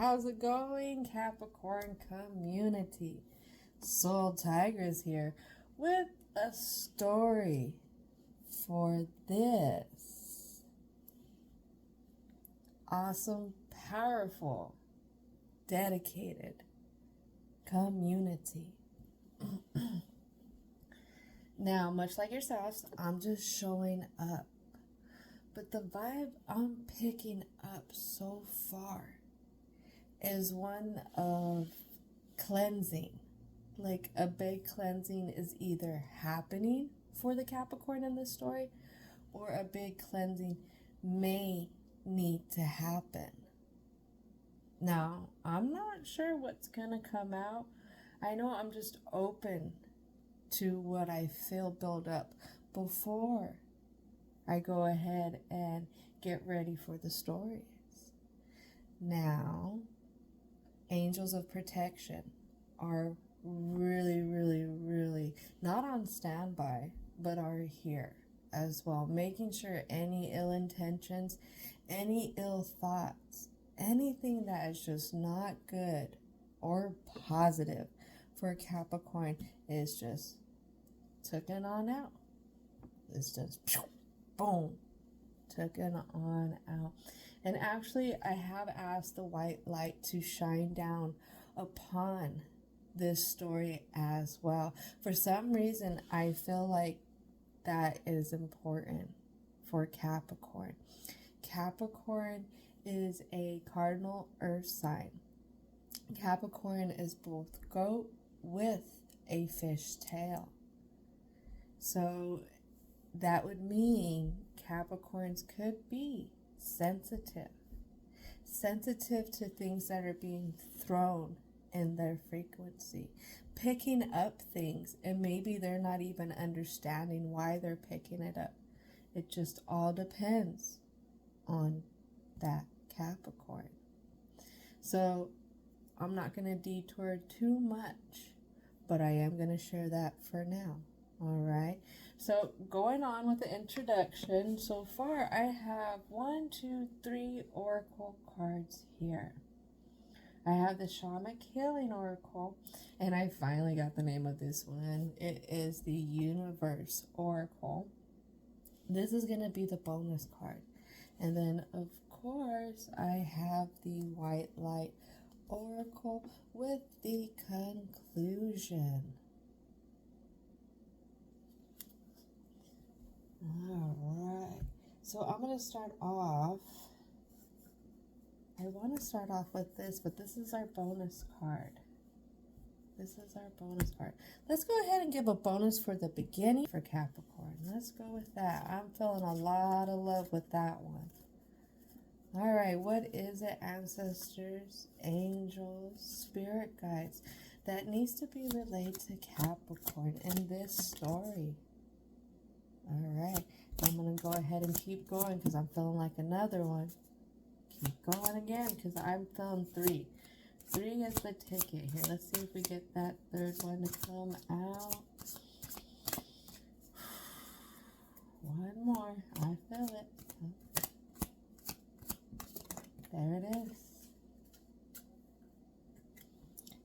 How's it going, Capricorn community? Soul Tigress here with a story for this awesome, powerful, dedicated community. Now, much like yourselves, I'm just showing up. But the vibe I'm picking up so far is one of cleansing. Like a big cleansing is either happening for the Capricorn in this story, or a big cleansing may need to happen. Now, I'm not sure what's going to come out. I know I'm just open to what I feel build up before I go ahead and get ready for the stories. Now, angels of protection are really not on standby, but are here as well, making sure any ill intentions, any ill thoughts, anything that is just not good or positive for Capricorn is just taken on out. It's just boom, taken on out. And actually, I have asked the white light to shine down upon this story as well. For some reason, I feel like that is important for Capricorn. Capricorn is a cardinal earth sign. Capricorn is both goat with a fish tail. So that would mean Capricorns could be sensitive to things that are being thrown in their frequency, picking up things, and maybe they're not even understanding why they're picking it up. It just all depends on that Capricorn. So I'm not going to detour too much, but I am going to share that for now. All right, so going on with the introduction, so far I have 1, 2, 3 oracle cards here. I have the Shamanic Healing Oracle, and I finally got the name of this one. It is the Universe Oracle. This is going to be the bonus card. And then, of course, I have the White Light Oracle with the conclusion. All right, so I'm going to start off. I want to start off with this, but this is our bonus card. This is our bonus card. Let's go ahead and give a bonus for the beginning for Capricorn. Let's go with that. I'm feeling a lot of love with that one. All right, what is it, ancestors, angels, spirit guides, that needs to be relayed to Capricorn in this story? All right, I'm going to go ahead and keep going because I'm feeling like another one. Keep going again because I'm feeling 3. 3 is the ticket here. Let's see if we get that third one to come out. One more. I feel it. There it is.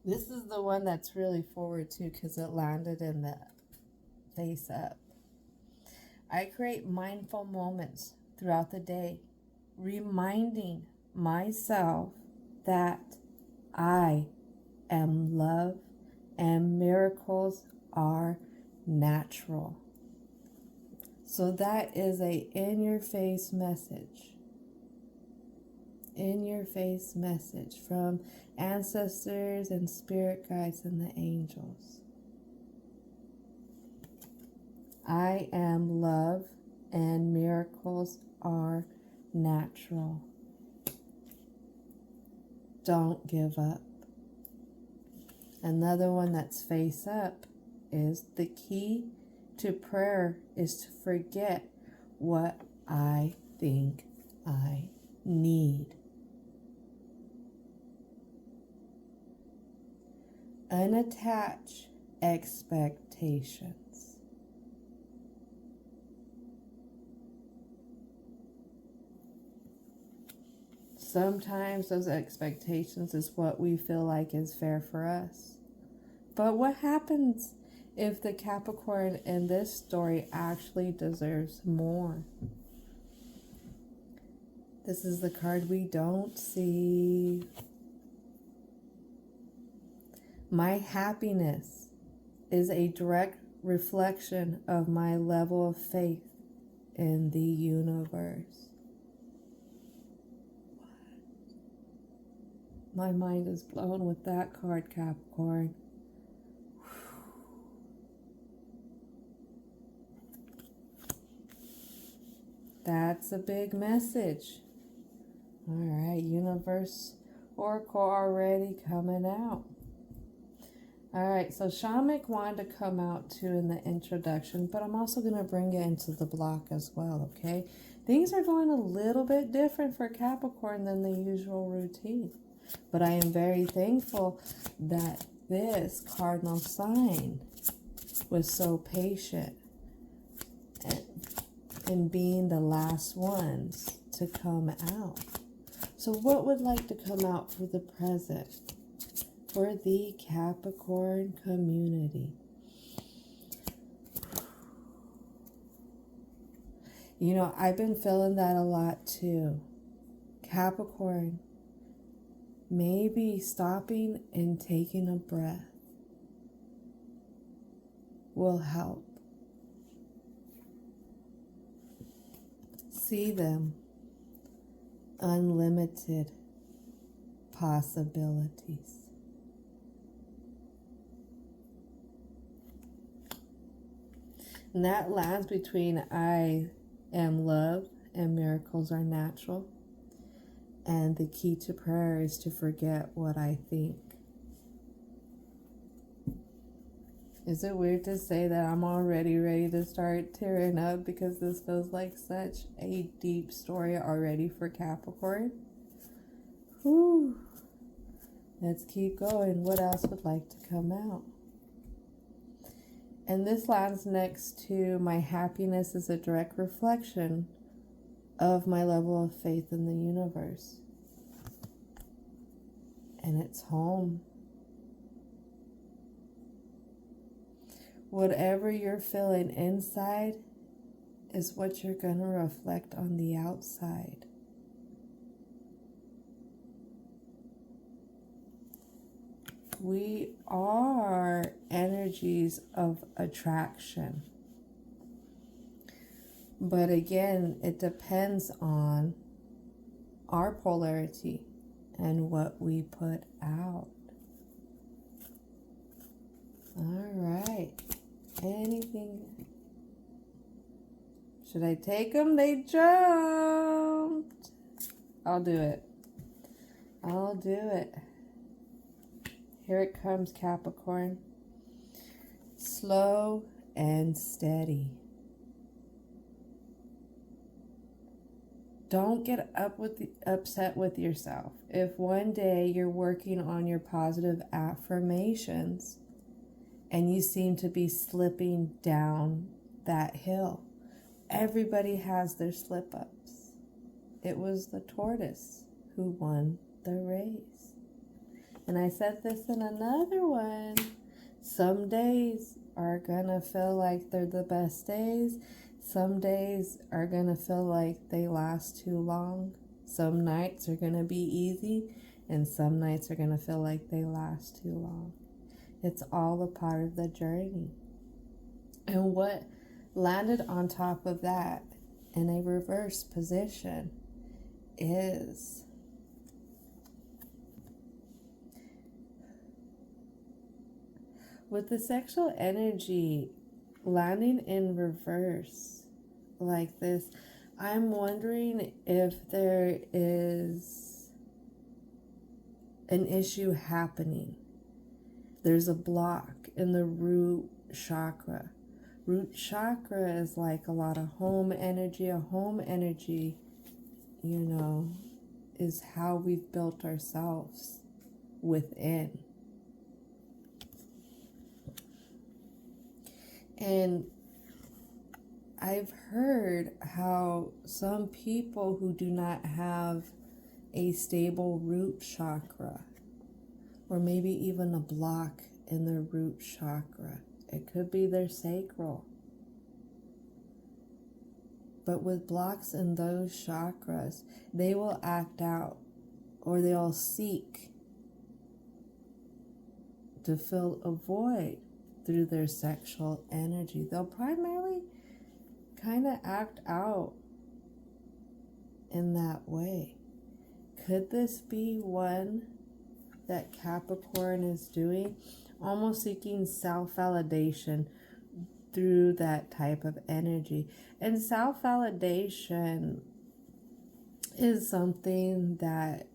This is the one that's really forward too because it landed in the face up. I create mindful moments throughout the day, reminding myself that I am love and miracles are natural. So that is a in-your-face message. In-your-face message from ancestors and spirit guides and the angels. I am love and miracles are natural. Don't give up. Another one that's face up is the key to prayer is to forget what I think I need. Unattach expectations. Sometimes those expectations is what we feel like is fair for us. But what happens if the Capricorn in this story actually deserves more? This is the card we don't see. My happiness is a direct reflection of my level of faith in the universe. My mind is blown with that card, Capricorn. That's a big message. All right, Universe Oracle already coming out. All right, so Shamanic wanted to come out too in the introduction, but I'm also going to bring it into the block as well, okay? Things are going a little bit different for Capricorn than the usual routine, but I am very thankful that this cardinal sign was so patient and being the last ones to come out. So what would like to come out for the present for the Capricorn community? You know, I've been feeling that a lot too. Capricorn, maybe stopping and taking a breath will help. See them unlimited possibilities. And that lands between I am love and miracles are natural. And the key to prayer is to forget what I think. Is it weird to say that I'm already ready to start tearing up because this feels like such a deep story already for Capricorn? Whew. Let's keep going. What else would like to come out? And this lands next to my happiness is a direct reflection of my level of faith in the universe. And it's home. Whatever you're feeling inside is what you're going to reflect on the outside. We are energies of attraction. But again, it depends on our polarity and what we put out. All right. Anything? Should I take them? They jumped. I'll do it. I'll do it. Here it comes, Capricorn. Slow and steady. Don't get upset with yourself. If one day you're working on your positive affirmations and you seem to be slipping down that hill, everybody has their slip-ups. It was the tortoise who won the race. And I said this in another one. Some days are gonna feel like they're the best days. Some days are gonna feel like they last too long. Some nights are gonna be easy, and some nights are gonna feel like they last too long. It's all a part of the journey. And what landed on top of that in a reverse position is with the sexual energy landing in reverse like this, I'm wondering if there is an issue happening. There's a block in the root chakra. Root chakra is like a lot of home energy. A home energy, you know, is how we've built ourselves within. And I've heard how some people who do not have a stable root chakra, or maybe even a block in their root chakra. It could be their sacral. But with blocks in those chakras, they will act out, or they'll seek to fill a void through their sexual energy. They'll primarily kind of act out in that way. Could this be one that Capricorn is doing? Almost seeking self-validation through that type of energy. And self-validation is something that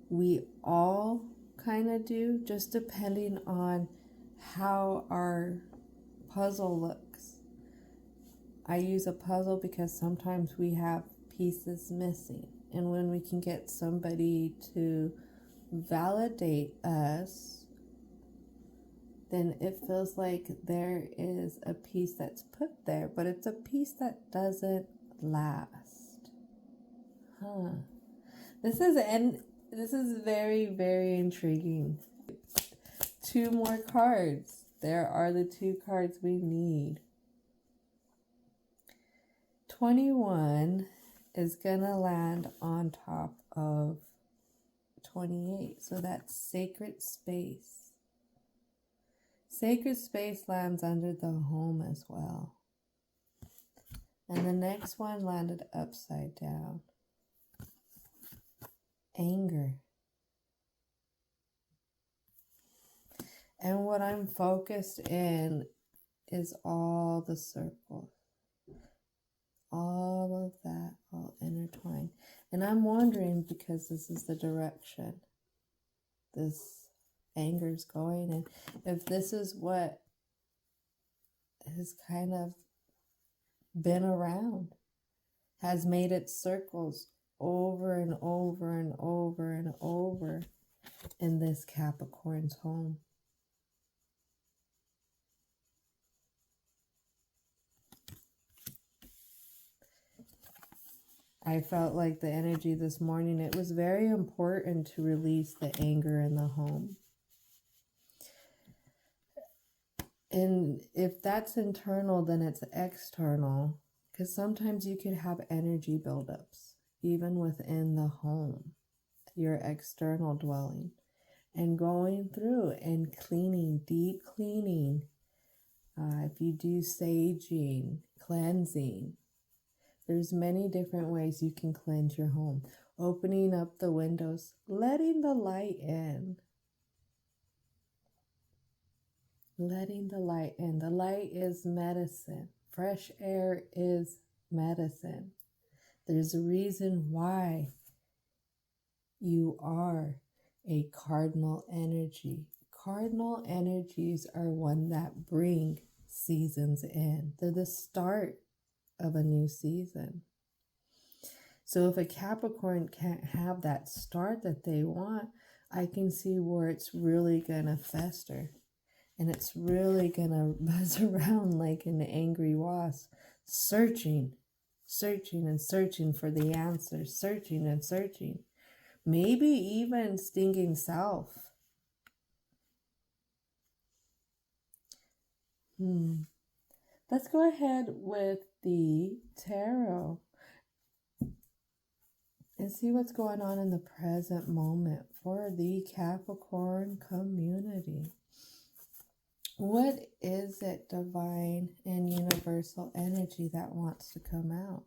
we all kind of do, just depending on how our puzzle looks. I use a puzzle because sometimes we have pieces missing. And when we can get somebody to validate us, then it feels like there is a piece that's put there, but it's a piece that doesn't last. This is very, very intriguing. 2 more cards. There are the 2 cards we need. 21 is gonna land on top of 28. So that's sacred space. Sacred space lands under the home as well. And the next one landed upside down. Anger. And what I'm focused in is all the circles. All of that, all intertwined. And I'm wondering, because this is the direction this anger's going in, if this is what has kind of been around, has made its circles over and over and over and over in this Capricorn's home. I felt like the energy this morning, it was very important to release the anger in the home. And if that's internal, then it's external, because sometimes you could have energy buildups, even within the home, your external dwelling, and going through and cleaning, deep cleaning. If you do saging, cleansing, there's many different ways you can cleanse your home. Opening up the windows, letting the light in. Letting the light in. The light is medicine. Fresh air is medicine. There's a reason why you are a cardinal energy. Cardinal energies are one that bring seasons in. They're the start of a new season. So if a Capricorn can't have that start that they want, I can see where it's really gonna fester. And it's really gonna buzz around like an angry wasp, searching and searching for the answer, searching and searching. Maybe even stinging self. Let's go ahead with the tarot and see what's going on in the present moment for the Capricorn community. What is it, divine and universal energy, that wants to come out?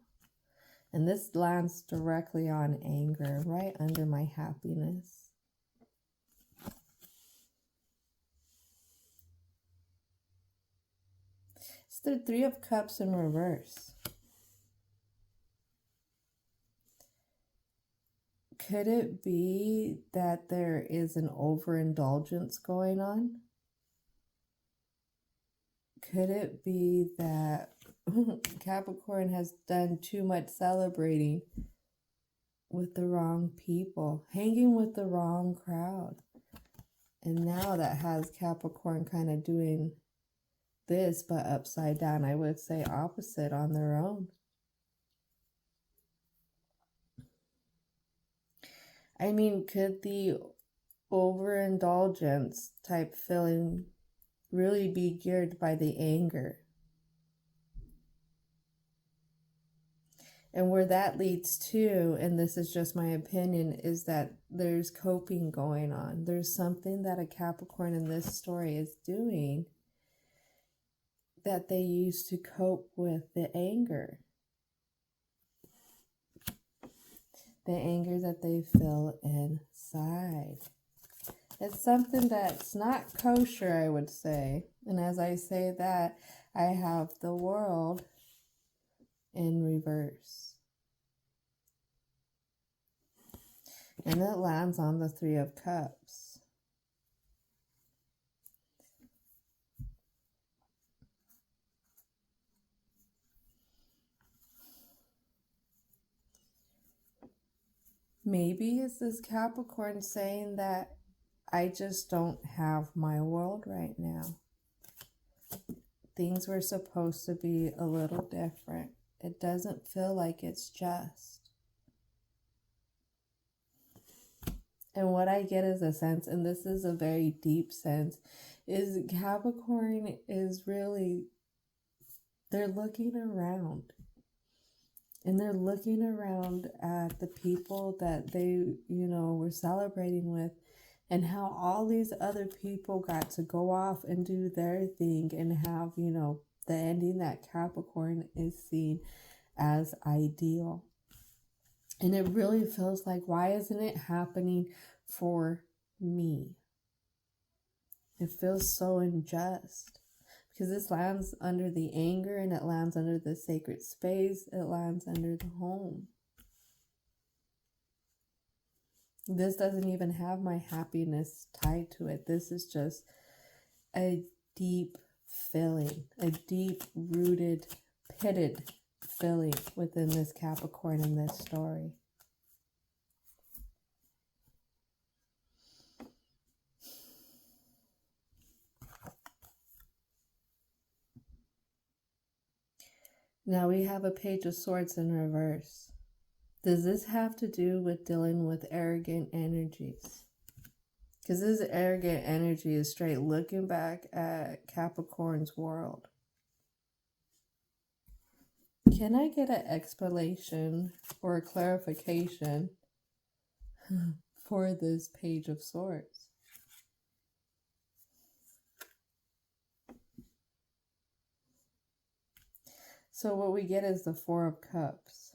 And this lands directly on anger, right under my happiness. It's the 3 of Cups in reverse. Could it be that there is an overindulgence going on? Could it be that Capricorn has done too much celebrating with the wrong people, hanging with the wrong crowd? And now that has Capricorn kind of doing this, but upside down. I would say opposite on their own. I mean, could the overindulgence type feeling really be geared by the anger? And where that leads to, and this is just my opinion, is that there's coping going on. There's something that a Capricorn in this story is doing that they use to cope with the anger. The anger that they feel inside. It's something that's not kosher, I would say. And as I say that, I have the World in reverse. And it lands on the Three of Cups. Maybe is this Capricorn saying that I just don't have my world right now. Things were supposed to be a little different. It doesn't feel like it's just. And what I get as a sense, and this is a very deep sense, is Capricorn is really, they're looking around. And they're looking around at the people that they, were celebrating with, and how all these other people got to go off and do their thing and have, the ending that Capricorn is seen as ideal. And it really feels like, why isn't it happening for me? It feels so unjust. Because this lands under the anger, and it lands under the sacred space. It lands under the home. This doesn't even have my happiness tied to it. This is just a deep feeling, a deep-rooted, pitted feeling within this Capricorn in this story. Now we have a Page of Swords in reverse. Does this have to do with dealing with arrogant energies? Because this arrogant energy is straight looking back at Capricorn's world. Can I get an explanation or a clarification for this Page of Swords? So what we get is the Four of Cups.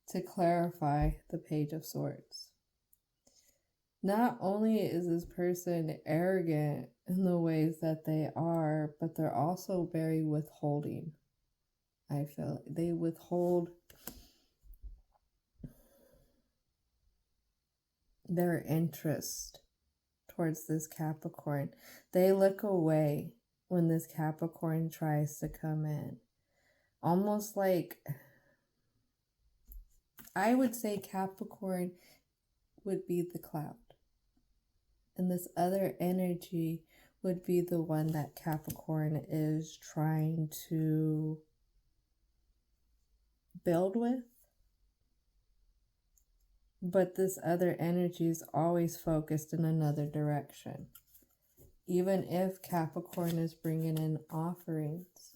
To clarify the Page of Swords. Not only is this person arrogant in the ways that they are, but they're also very withholding. I feel they withhold their interest towards this Capricorn. They look away when this Capricorn tries to come in. Almost like, I would say Capricorn would be the cloud. And this other energy would be the one that Capricorn is trying to build with. But this other energy is always focused in another direction. Even if Capricorn is bringing in offerings.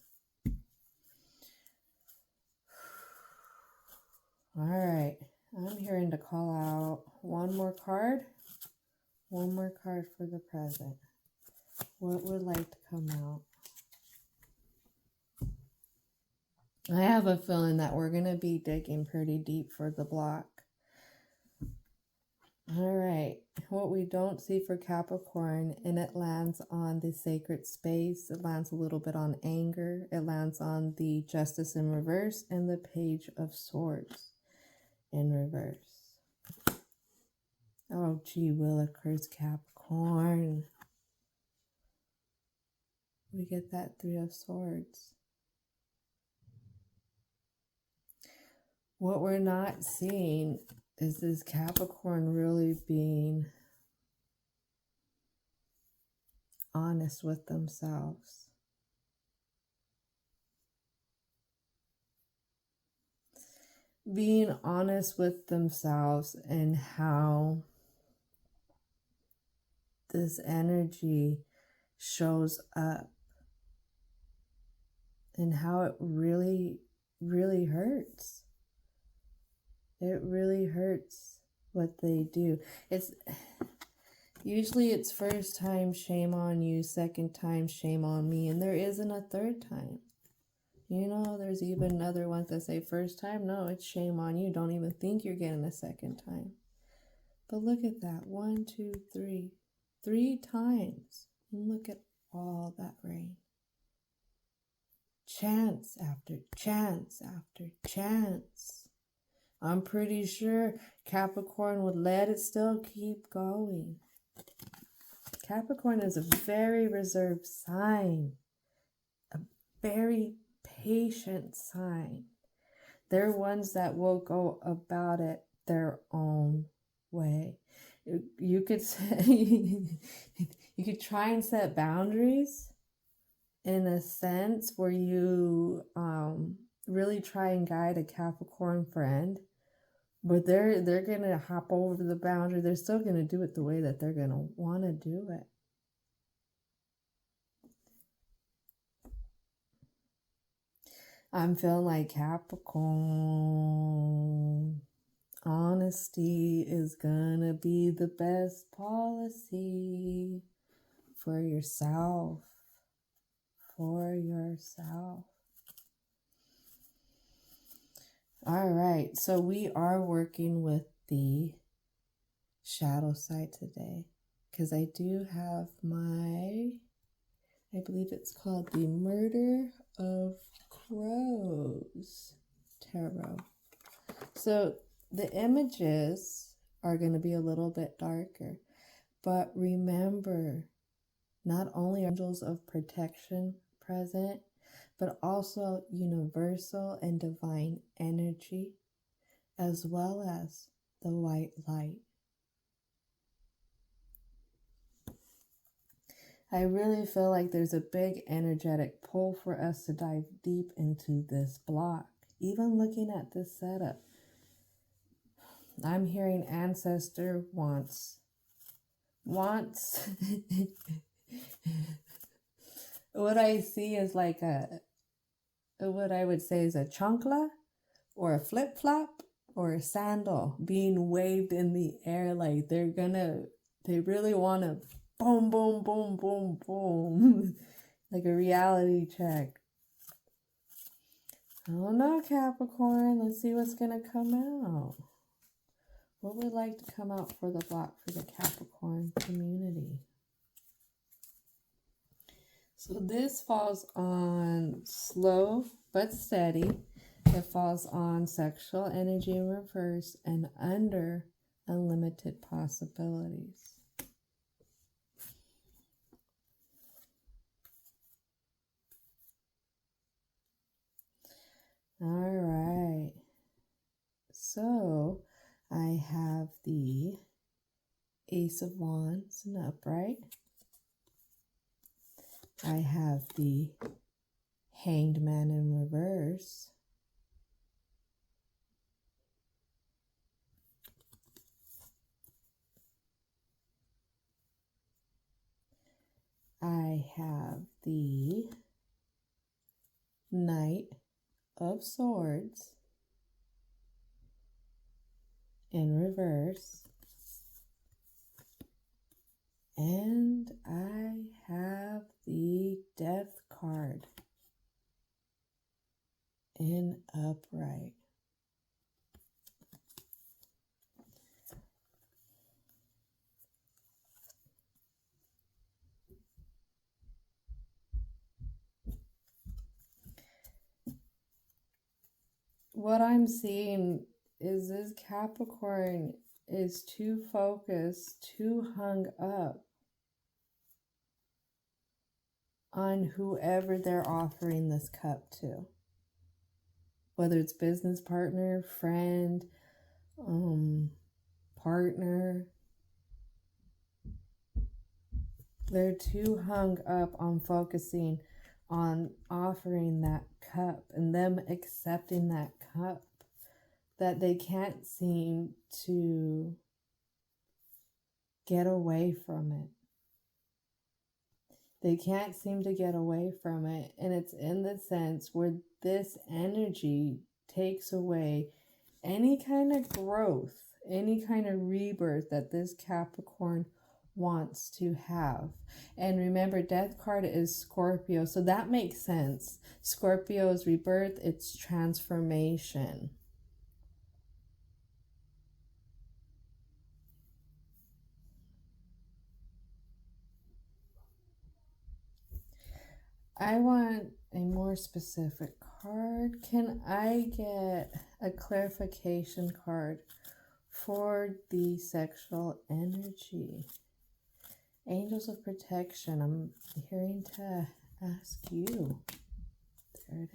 All right, I'm hearing to call out one more card. One more card for the present. What would like to come out? I have a feeling that we're going to be digging pretty deep for the block. All right, what we don't see for Capricorn, and it lands on the sacred space. It lands a little bit on anger. It lands on the Justice in reverse and the Page of Swords in reverse. Oh, gee willikers, Capricorn. We get that Three of Swords. What we're not seeing is this Capricorn really being honest with themselves. being honest with themselves and how this energy shows up and how it really, really hurts. It really hurts what they do. Usually it's first time, shame on you, second time, shame on me, and there isn't a third time. You know, there's even other ones that say first time, no, it's shame on you. Don't even think you're getting a second time. But look at that, 1, 2, 3. 3 times. And look at all that rain. Chance after chance after chance. I'm pretty sure Capricorn would let it still keep going. Capricorn is a very reserved sign. A very patient sign. They're ones that will go about it their own way. You could say, you could try and set boundaries in a sense where you really try and guide a Capricorn friend, but they're gonna hop over the boundary. They're still gonna do it the way that they're gonna want to do it. I'm feeling like Capricorn. Honesty is gonna be the best policy for yourself. For yourself. All right, so we are working with the shadow side today because I do have I believe it's called the Murder of Crows Tarot. So the images are going to be a little bit darker, but remember, not only are angels of protection present, but also universal and divine energy, as well as the white light. I really feel like there's a big energetic pull for us to dive deep into this block. Even looking at this setup, I'm hearing ancestor wants. What I see is like what I would say is a chancla or a flip-flop or a sandal being waved in the air. Like they really want to boom, boom, boom, boom, boom. Like a reality check. I don't know, Capricorn. Let's see what's going to come out. What would like to come out for the block for the Capricorn community? So this falls on slow but steady. It falls on sexual energy in reverse and under unlimited possibilities. All right. So I have the Ace of Wands in upright. I have the Hanged Man in reverse. I have the Knight of Swords in reverse. And I have the Death card in upright. What I'm seeing is this Capricorn is too focused, too hung up on whoever they're offering this cup to. Whether it's business partner, friend, partner. They're too hung up on focusing on offering that cup and them accepting that cup. that they can't seem to get away from it. They can't seem to get away from it. And it's in the sense where this energy takes away any kind of growth, any kind of rebirth that this Capricorn wants to have. And remember, death card is Scorpio, so that makes sense. Scorpio's rebirth, it's transformation. I want a more specific card. Can I get a clarification card for the sexual energy? Angels of protection. I'm hearing to ask you. There it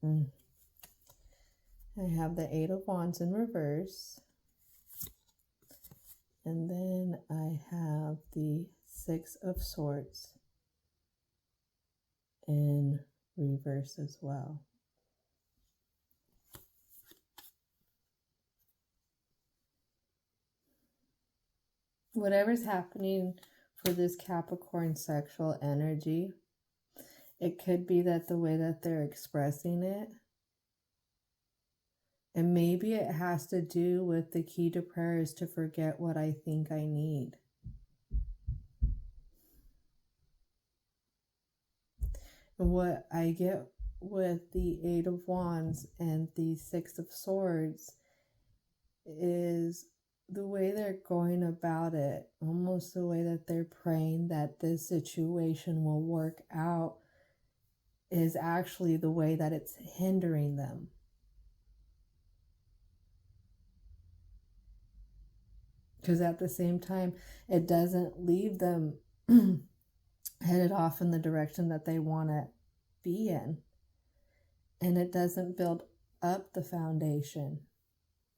is. I have the Eight of Wands in reverse. And then I have the Six of Swords in reverse as well. Whatever's happening for this Capricorn sexual energy, it could be that the way that they're expressing it, and maybe it has to do with the key to prayer is to forget what I think I need. And what I get with the Eight of Wands and the Six of Swords is the way they're going about it, almost the way that they're praying that this situation will work out, is actually the way that it's hindering them. Because at the same time, it doesn't leave them headed off in the direction that they want to be in. And it doesn't build up the foundation.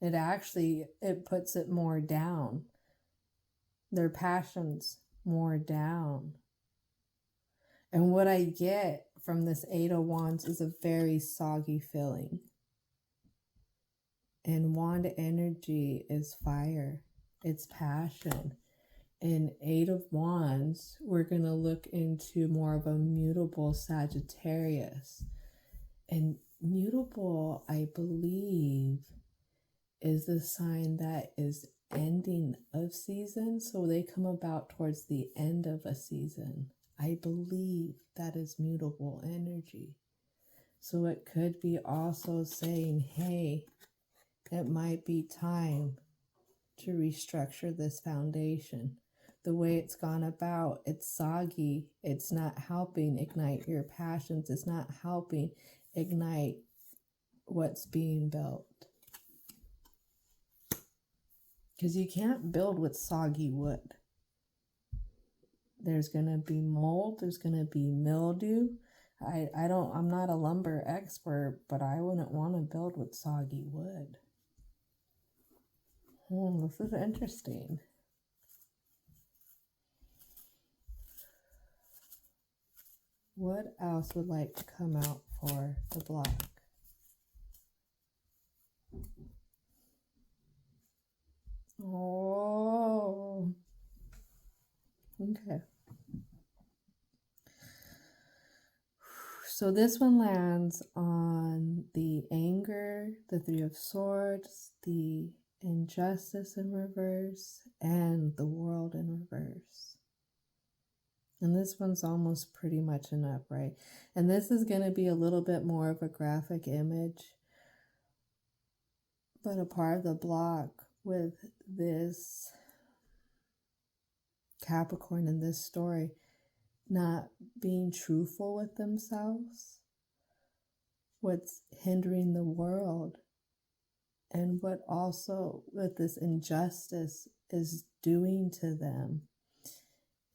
It puts it more down. Their passions more down. And what I get from this Eight of Wands is a very soggy feeling. And Wand energy is fire. It's passion. In Eight of Wands, we're going to look into more of a mutable Sagittarius. And mutable, I believe, is the sign that is ending of season. So they come about towards the end of a season. I believe that is mutable energy. So it could be also saying, hey, it might be time to restructure this foundation. The way it's gone about, it's soggy. It's not helping ignite your passions. It's not helping ignite what's being built. Because you can't build with soggy wood. There's going to be mold. There's going to be mildew. I'm not a lumber expert, but I wouldn't want to build with soggy wood. This is interesting. What else would like to come out for the block? Oh, okay. So this one lands on the anger, the Three of Swords, the injustice in reverse, and the World in reverse. And this one's almost pretty much an upright. And this is going to be a little bit more of a graphic image. But a part of the block with this Capricorn in this story not being truthful with themselves, what's hindering the world, and what also with this injustice is doing to them.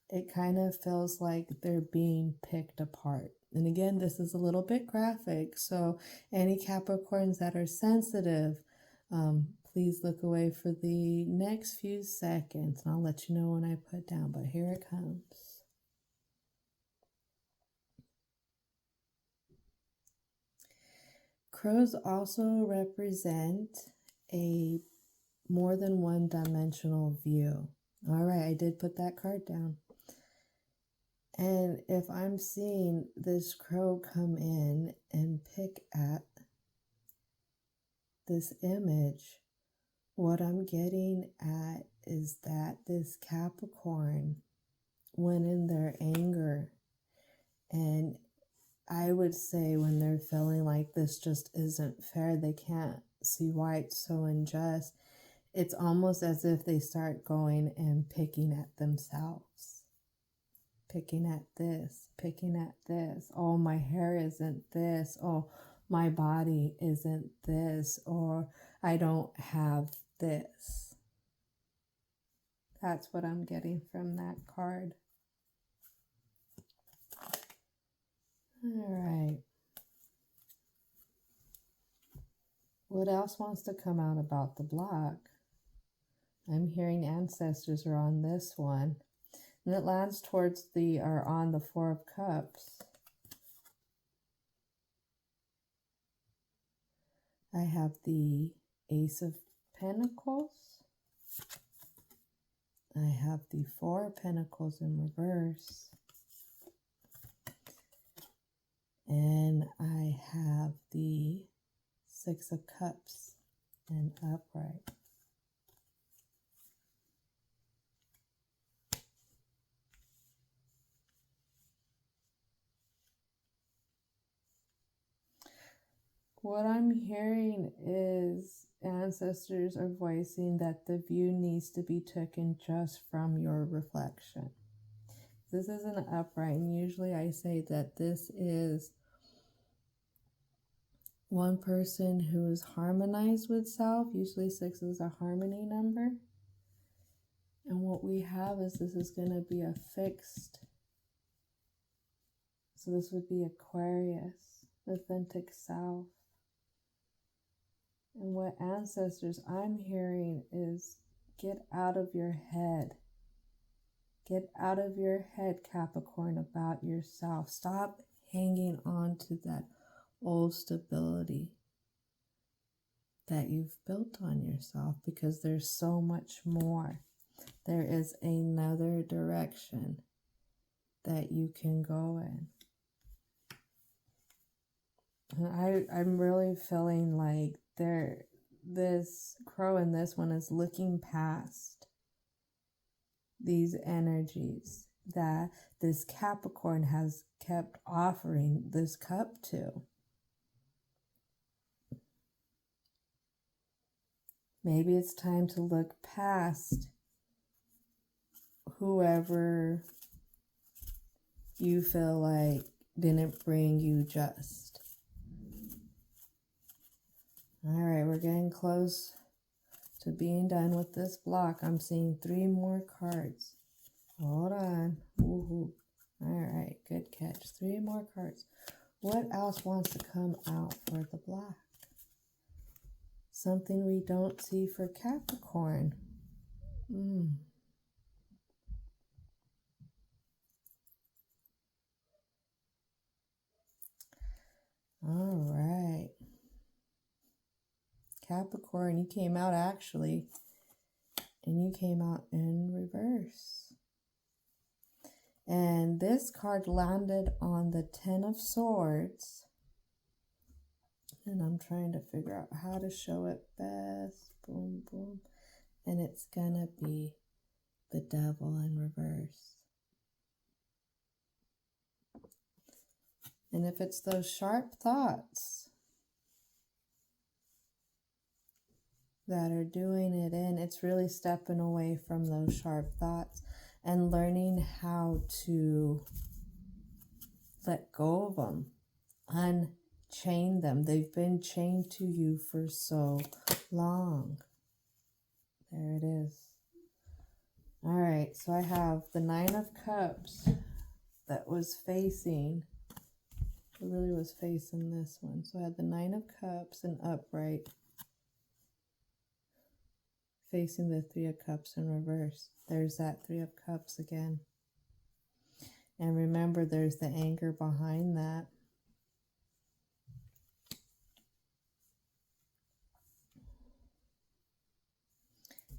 It kind of feels like they're being picked apart. And again, this is a little bit graphic, so any Capricorns that are sensitive, please look away for the next few seconds, and I'll let you know when I put down, but here it comes. crows also represent a more than one dimensional view. All right, I did put that card down. And if I'm seeing this crow come in and pick at this image, what I'm getting at is that this Capricorn went in their anger, and I would say when they're feeling like this just isn't fair, they can't see why it's so unjust, it's almost as if they start going and picking at themselves. Picking at this, picking at this. Oh, my hair isn't this. Oh, my body isn't this. Or I don't have this. That's what I'm getting from that card. All right. What else wants to come out about the block? I'm hearing ancestors are on this one. And it lands towards on the Four of Cups. I have the Ace of Pentacles. I have the Four of Pentacles in reverse. And I have the Six of Cups in upright. What I'm hearing is ancestors are voicing that the view needs to be taken just from your reflection. This is an upright, and usually I say that this is one person who is harmonized with self. Usually 6 is a harmony number. And what we have is this is going to be a fixed. So this would be Aquarius, authentic self. And what ancestors I'm hearing is get out of your head. Get out of your head, Capricorn, about yourself. Stop hanging on to that old stability that you've built on yourself, because there's so much more. There is another direction that you can go in. And I'm really feeling like this crow in this one is looking past these energies that this Capricorn has kept offering this cup to. Maybe it's time to look past whoever you feel like didn't bring you just. All right, we're getting close to being done with this block. I'm seeing 3 more cards. Hold on. Woohoo. All right, good catch. 3 more cards. What else wants to come out for the block? Something we don't see for Capricorn. All right. Capricorn, you came out actually, and you came out in reverse. And this card landed on the 10 of Swords. And I'm trying to figure out how to show it best. Boom, boom. And it's gonna be the Devil in reverse. And if it's those sharp thoughts that are doing it in, it's really stepping away from those sharp thoughts and learning how to let go of them, unchain them. They've been chained to you for so long. There it is. All right, so I have the 9 of Cups that was facing, it really was facing this one. So I had the 9 of Cups in upright, facing the 3 of Cups in reverse. There's that 3 of Cups again. And remember, there's the anger behind that.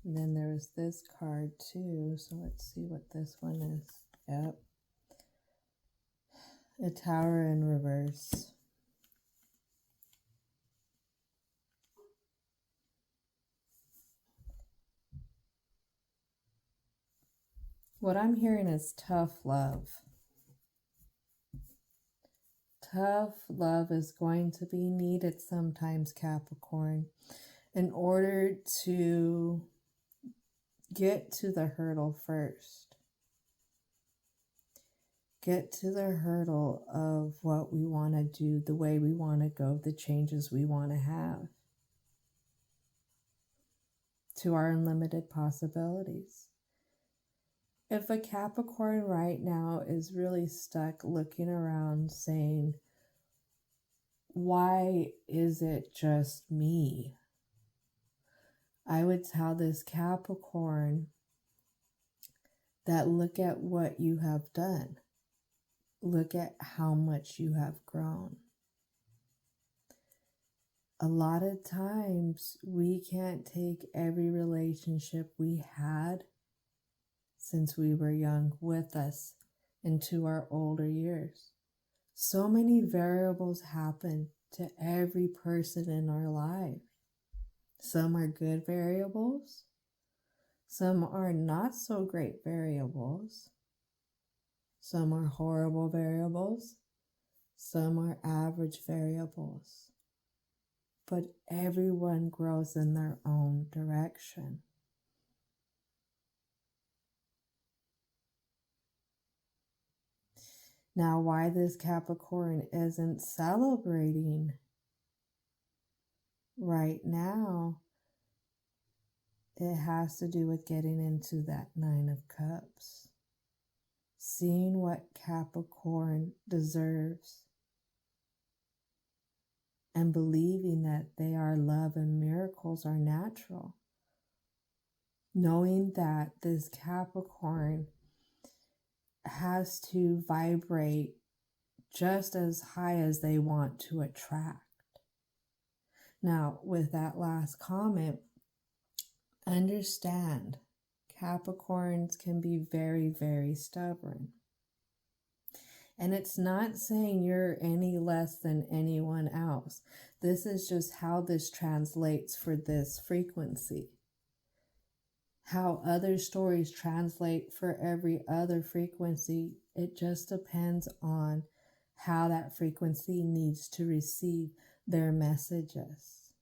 And then there's this card too. So let's see what this one is. Yep. A Tower in reverse. What I'm hearing is tough love. Tough love is going to be needed sometimes, Capricorn, in order to get to the hurdle first. Get to the hurdle of what we want to do, the way we want to go, the changes we want to have, to our unlimited possibilities. If a Capricorn right now is really stuck looking around saying, why is it just me? I would tell this Capricorn that look at what you have done. Look at how much you have grown. A lot of times we can't take every relationship we had since we were young with us into our older years. So many variables happen to every person in our life. Some are good variables. Some are not so great variables. Some are horrible variables. Some are average variables. But everyone grows in their own direction. Now, why this Capricorn isn't celebrating right now, it has to do with getting into that Nine of Cups. Seeing what Capricorn deserves and believing that they are love and miracles are natural. Knowing that this Capricorn has to vibrate just as high as they want to attract. Now, with that last comment, understand Capricorns can be very, very stubborn. And it's not saying you're any less than anyone else. This is just how this translates for this frequency. How other stories translate for every other frequency, it just depends on how that frequency needs to receive their messages.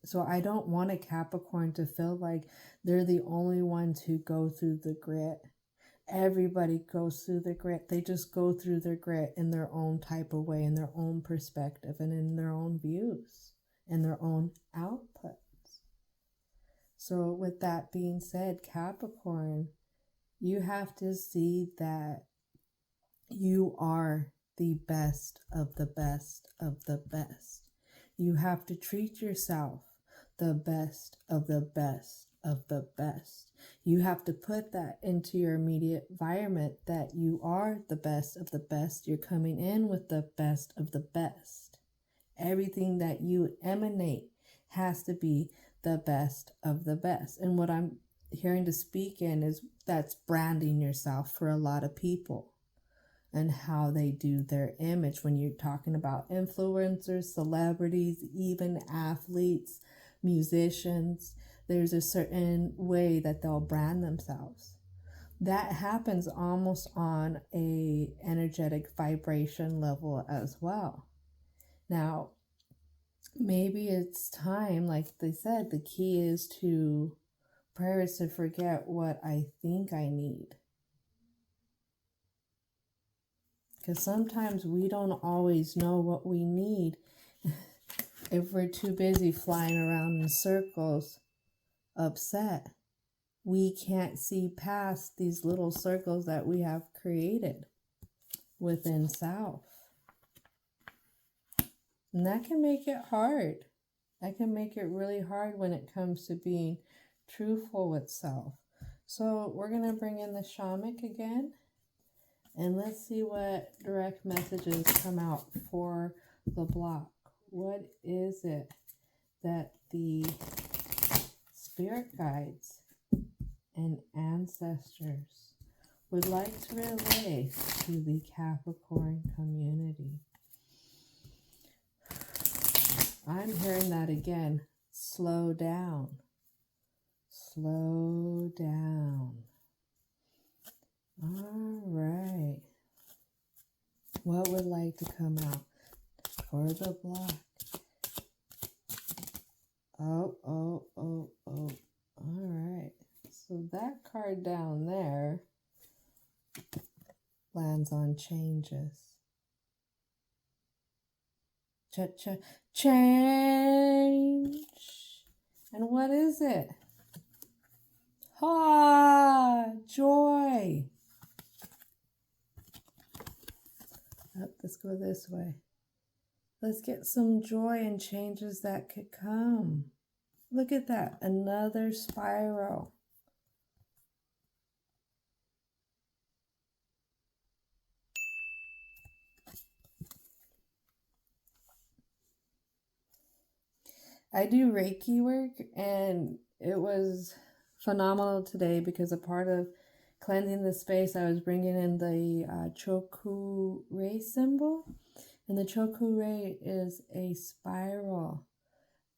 So I don't want a Capricorn to feel like they're the only one to go through the grit. Everybody goes through the grit. They just go through their grit in their own type of way, in their own perspective, and in their own views, and their own output. So with that being said, Capricorn, you have to see that you are the best of the best of the best. You have to treat yourself the best of the best of the best. You have to put that into your immediate environment that you are the best of the best. You're coming in with the best of the best. Everything that you emanate has to be the best of the best. And what I'm hearing to speak in is that's branding yourself for a lot of people and how they do their image. When you're talking about influencers, celebrities, even athletes, musicians, there's a certain way that they'll brand themselves. That happens almost on a energetic vibration level as well. Now, maybe it's time, like they said, the key is to prayer is to forget what I think I need. Because sometimes we don't always know what we need if we're too busy flying around in circles, upset. We can't see past these little circles that we have created within self. And that can make it hard. That can make it really hard when it comes to being truthful with self. So we're going to bring in the Shamanic again. And let's see what direct messages come out for the block. What is it that the spirit guides and ancestors would like to relay to the Capricorn community. I'm hearing that again. Slow down. Slow down. All right. What would like to come out for the block? Oh. All right. So that card down there lands on changes. Change. And what is it? Joy. Let's go this way. Let's get some joy and changes that could come. Look at that. Another spiral. I do Reiki work, and it was phenomenal today because a part of cleansing the space, I was bringing in the Choku Ray symbol. And the Choku Ray is a spiral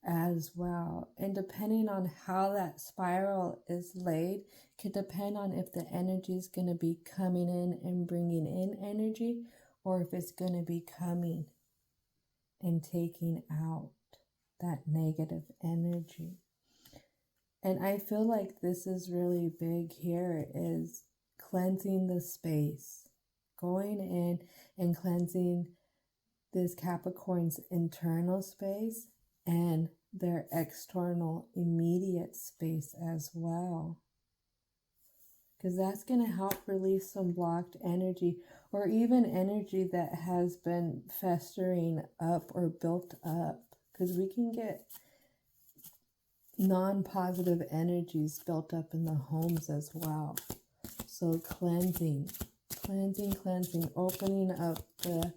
as well. And depending on how that spiral is laid, could depend on if the energy is going to be coming in and bringing in energy, or if it's going to be coming and taking out that negative energy. And I feel like this is really big here, is cleansing the space, going in and cleansing this Capricorn's internal space and their external immediate space as well. Because that's going to help release some blocked energy, or even energy that has been festering up or built up. Because we can get non-positive energies built up in the homes as well. So cleansing, opening up the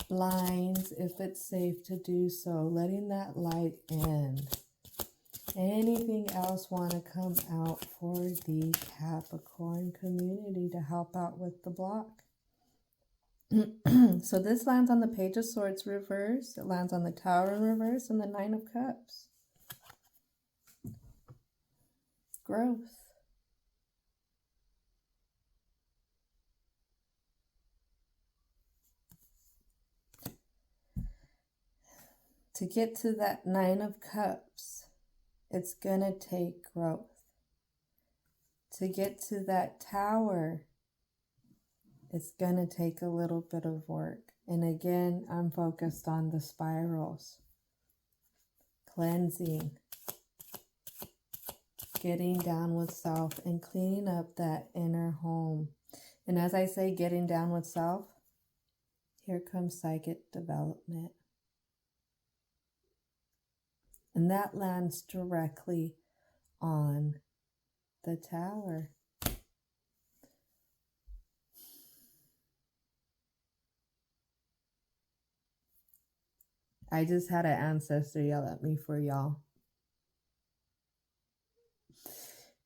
blinds if it's safe to do so, letting that light in. Anything else want to come out for the Capricorn community to help out with the block? So this lands on the Page of Swords reverse, it lands on the Tower in reverse, and the Nine of Cups. Growth. To get to that Nine of Cups, it's going to take growth. To get to that Tower, it's going to take a little bit of work. And again, I'm focused on the spirals. Cleansing. Getting down with self and cleaning up that inner home. And as I say, getting down with self, here comes psychic development. And that lands directly on the Tower. I just had an ancestor yell at me for y'all.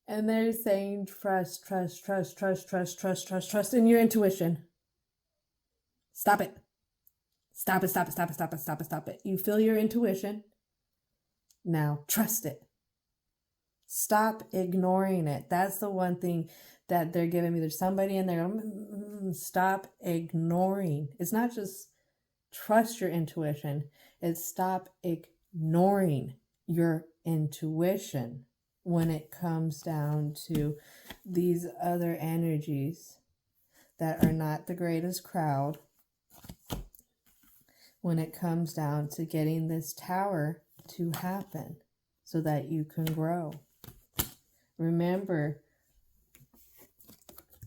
And they're saying trust in your intuition. Stop it. Stop it. You feel your intuition. Now trust it. Stop ignoring it. That's the one thing that they're giving me. There's somebody in there. Stop ignoring. It's not just trust your intuition. It's stop ignoring your intuition when it comes down to these other energies that are not the greatest crowd. When it comes down to getting this Tower to happen so that you can grow. Remember,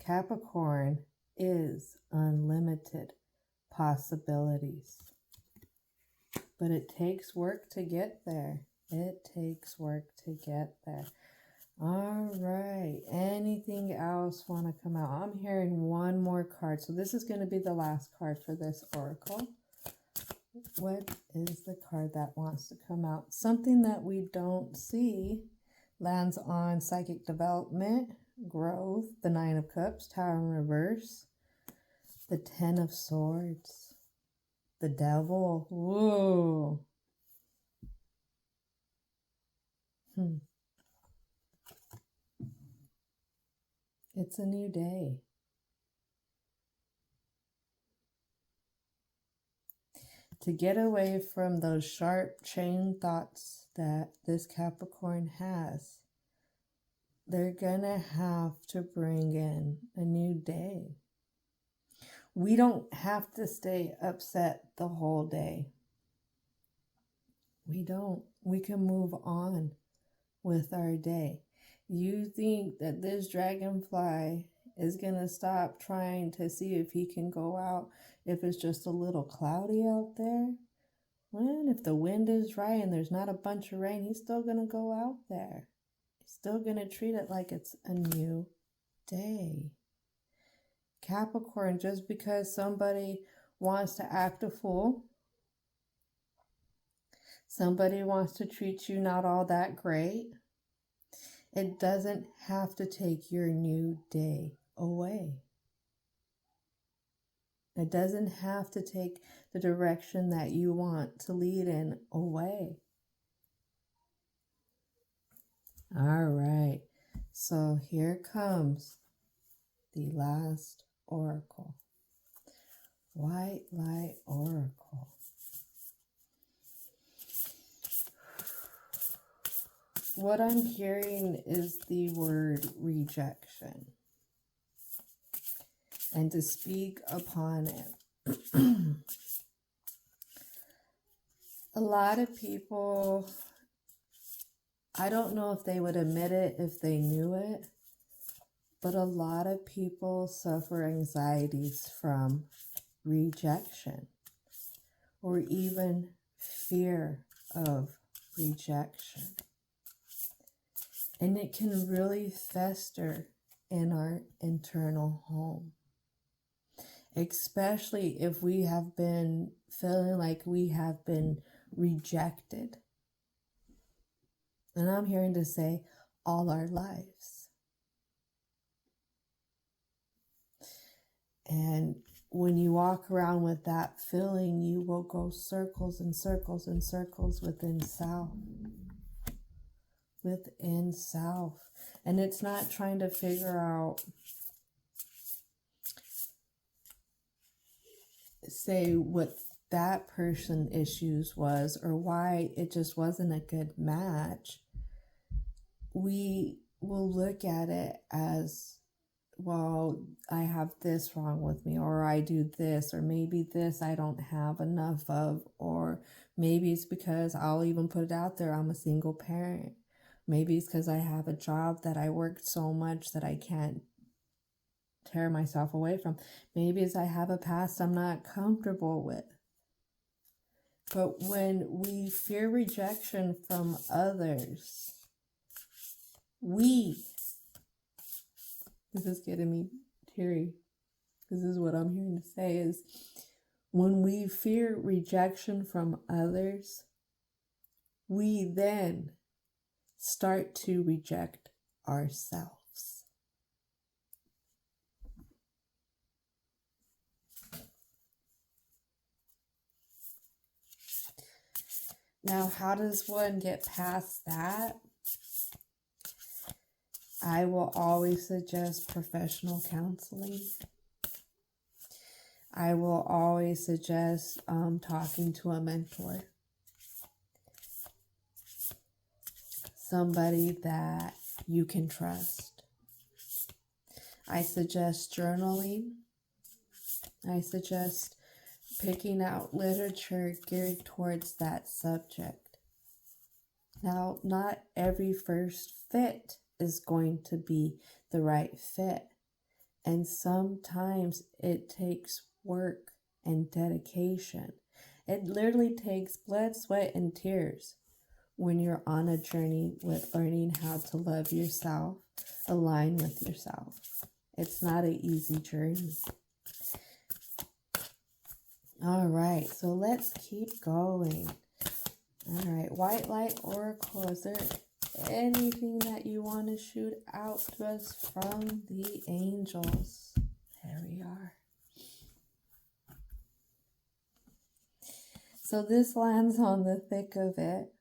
Capricorn is unlimited possibilities. But it takes work to get there. It takes work to get there. All right. Anything else want to come out? I'm hearing one more card. So this is going to be the last card for this oracle. What is the card that wants to come out? Something that we don't see lands on psychic development, growth, the Nine of Cups, Tower in reverse, the Ten of Swords, the Devil. Whoa. It's a new day. To get away from those sharp chain thoughts that this Capricorn has, they're gonna have to bring in a new day. We don't have to stay upset the whole day. We don't. We can move on with our day. You think that this dragonfly is going to stop trying to see if he can go out if it's just a little cloudy out there? Well, if the wind is right and there's not a bunch of rain, he's still going to go out there. He's still going to treat it like it's a new day. Capricorn, just because somebody wants to act a fool, somebody wants to treat you not all that great, it doesn't have to take your new day away. It doesn't have to take the direction that you want to lead in away. All right, so here comes the last oracle. White Light Oracle. What I'm hearing is the word rejection, and to speak upon it. A lot of people, I don't know if they would admit it if they knew it, but a lot of people suffer anxieties from rejection or even fear of rejection. And it can really fester in our internal home, especially if we have been feeling like we have been rejected. And I'm hearing to say all our lives. And when you walk around with that feeling, you will go circles and circles and circles within self. Within self. And it's not trying to figure out, say, what that person issues was or why it just wasn't a good match. We will look at it as, well, I have this wrong with me, or I do this, or maybe this I don't have enough of, or maybe it's because I'll even put it out there, I'm a single parent. Maybe it's because I have a job that I worked so much that I can't tear myself away from. Maybe it's I have a past I'm not comfortable with. But when we fear rejection from others, this is getting me teary. This is what I'm hearing to say is, when we fear rejection from others, we then start to reject ourselves. Now, how does one get past that? I will always suggest professional counseling. I will always suggest talking to a mentor. Somebody that you can trust. I suggest journaling. I suggest picking out literature geared towards that subject. Now, not every first fit is going to be the right fit. And sometimes it takes work and dedication. It literally takes blood, sweat, and tears when you're on a journey with learning how to love yourself, align with yourself. It's not an easy journey. All right, so let's keep going. All right, White Light Oracle, is there anything that you want to shoot out to us from the angels. There we are. So this lands on the thick of it.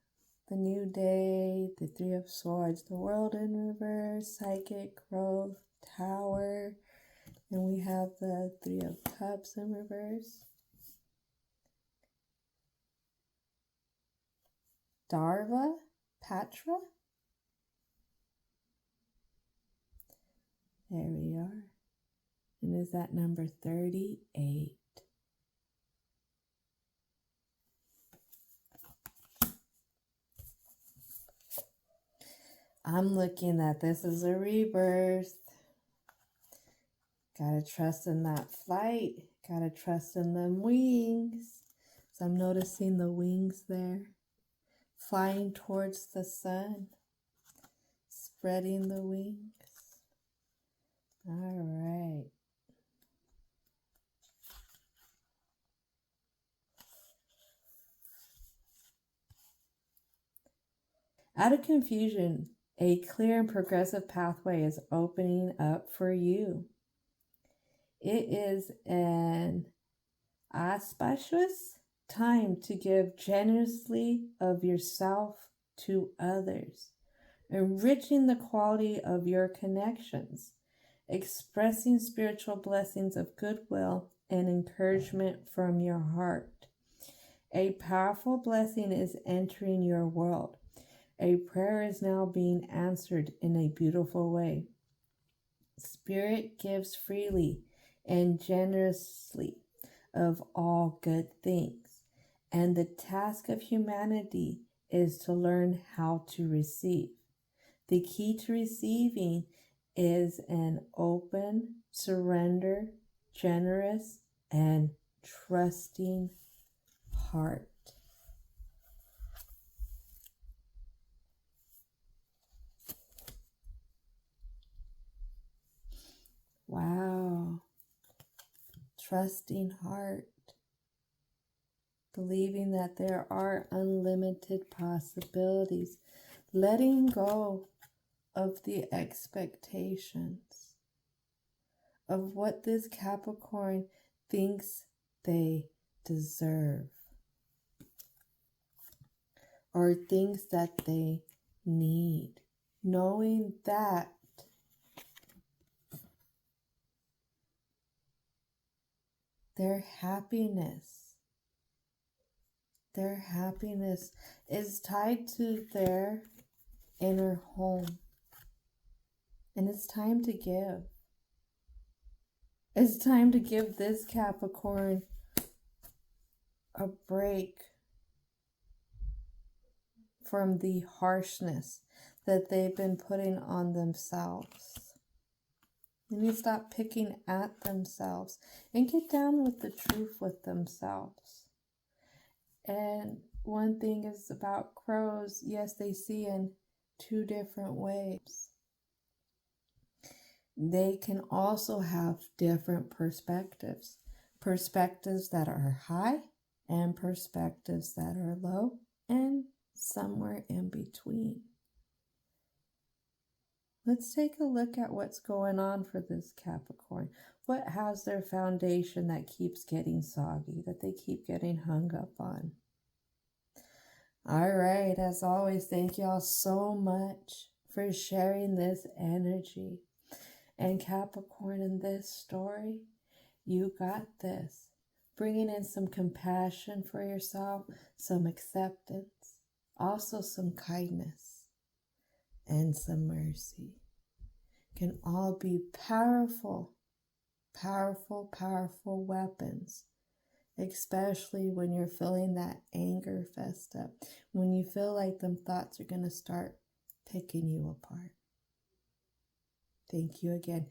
The new day, the Three of Swords, the world in reverse, psychic growth, tower, and we have the Three of Cups in reverse. Darva, Patra. There we are. And is that number 38? I'm looking at this as a rebirth. Gotta trust in that flight. Gotta trust in them wings. So I'm noticing the wings there. Flying towards the sun. Spreading the wings. All right. Out of confusion, a clear and progressive pathway is opening up for you. It is an auspicious time to give generously of yourself to others, enriching the quality of your connections, expressing spiritual blessings of goodwill and encouragement from your heart. A powerful blessing is entering your world. A prayer is now being answered in a beautiful way. Spirit gives freely and generously of all good things, and the task of humanity is to learn how to receive. The key to receiving is an open, surrender, generous, and trusting heart. Wow. Trusting heart. Believing that there are unlimited possibilities. Letting go of the expectations of what this Capricorn thinks they deserve or thinks that they need. Knowing that their happiness is tied to their inner home. And it's time to give. It's time to give this Capricorn a break from the harshness that they've been putting on themselves. They need to stop picking at themselves and get down with the truth with themselves. And one thing is about crows, yes, they see in two different ways. They can also have different perspectives. Perspectives that are high and perspectives that are low and somewhere in between. Let's take a look at what's going on for this Capricorn. What has their foundation that keeps getting soggy, that they keep getting hung up on? All right, as always, thank y'all so much for sharing this energy. And Capricorn, in this story, you got this. Bringing in some compassion for yourself, some acceptance, also some kindness, and some mercy can all be powerful, powerful, powerful weapons, especially when you're feeling that anger fest up, when you feel like them thoughts are going to start picking you apart. Thank you again.